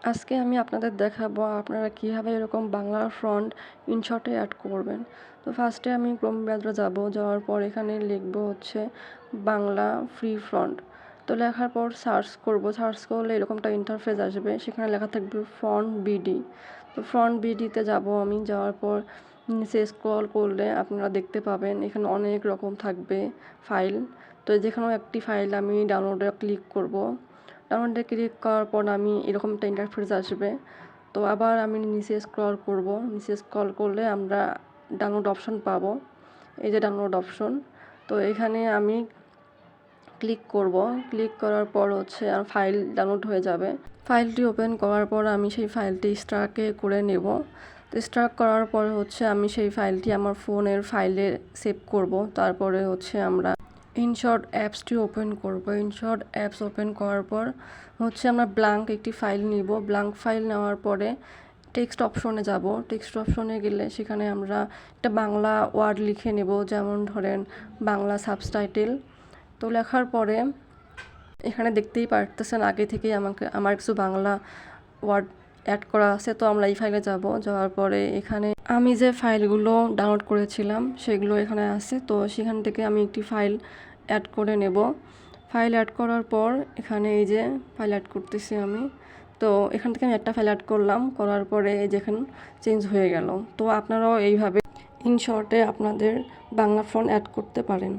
আজকে আমি আপনাদের দেখাবো আপনারা কীভাবে এরকম বাংলা ফন্ট ইনশর্টে অ্যাড করবেন। তো ফার্স্টে আমি ক্রোম ব্রাউজারে যাওয়ার পর এখানে লিখব হচ্ছে বাংলা ফ্রি ফন্ট। তো লেখার পর সার্চ করলে এরকমটা ইন্টারফেস আসবে, সেখানে লেখা থাকবে ফন্ট বিডি। তো ফন্ট বিডিতে যাব আমি, যাওয়ার পর নিচে স্ক্রল করলে আপনারা দেখতে পাবেন এখানে অনেক রকম থাকবে ফাইল। তো যেখানেও একটি ফাইল আমি ডাউনলোডে ক্লিক করব। ডাউনলোডে ক্লিক করার পর আমি এরকম একটা ইন্টারফেস আসবে। তো আবার আমি নিচে স্ক্রল করব, নিচে স্ক্রল করলে আমরা ডাউনলোড অপশন পাবো। এই যে ডাউনলোড অপশন, তো এখানে আমি ক্লিক করব। ক্লিক করার পর হচ্ছে আর ফাইল ডাউনলোড হয়ে যাবে। ফাইলটি ওপেন করার পর আমি সেই ফাইলটি এক্সট্রাক্ট করে নেব। তো এক্সট্রাক্ট করার পর হচ্ছে আমি সেই ফাইলটি আমার ফোনের ফাইলে সেভ করব। তারপরে হচ্ছে আমরা ইনশর্ট অ্যাপসটি ওপেন করব। ইনশর্ট অ্যাপস ওপেন করার পর হচ্ছে আমরা ব্ল্যাঙ্ক একটি ফাইল নিব। ব্ল্যাঙ্ক ফাইল নেওয়ার পরে টেক্সট অপশনে যাব। টেক্সট অপশনে গেলে সেখানে আমরা একটা বাংলা ওয়ার্ড লিখে নেব, যেমন ধরেন বাংলা সাবটাইটেল। তো লেখার পরে এখানে দেখতেই পারতেছেন আগে থেকেই আমার কিছু বাংলা ওয়ার্ড অ্যাড করা আছে। তো আমরা এই ফাইলে যাওয়ার পরে এখানে আমি যে ফাইলগুলো ডাউনলোড করেছিলাম সেগুলো এখানে আছে। তো সেখান থেকে আমি একটি ফাইল অ্যাড করে নেব। ফাইল অ্যাড করার পর এখানে এই যে ফাইল অ্যাড করতেছি আমি। তো এখান থেকে আমি একটা ফাইল অ্যাড করার পরে এই যেখানে চেঞ্জ হয়ে গেল। তো আপনারাও এইভাবে ইনশর্টে আপনাদের বাংলা ফন্ট অ্যাড করতে পারেন।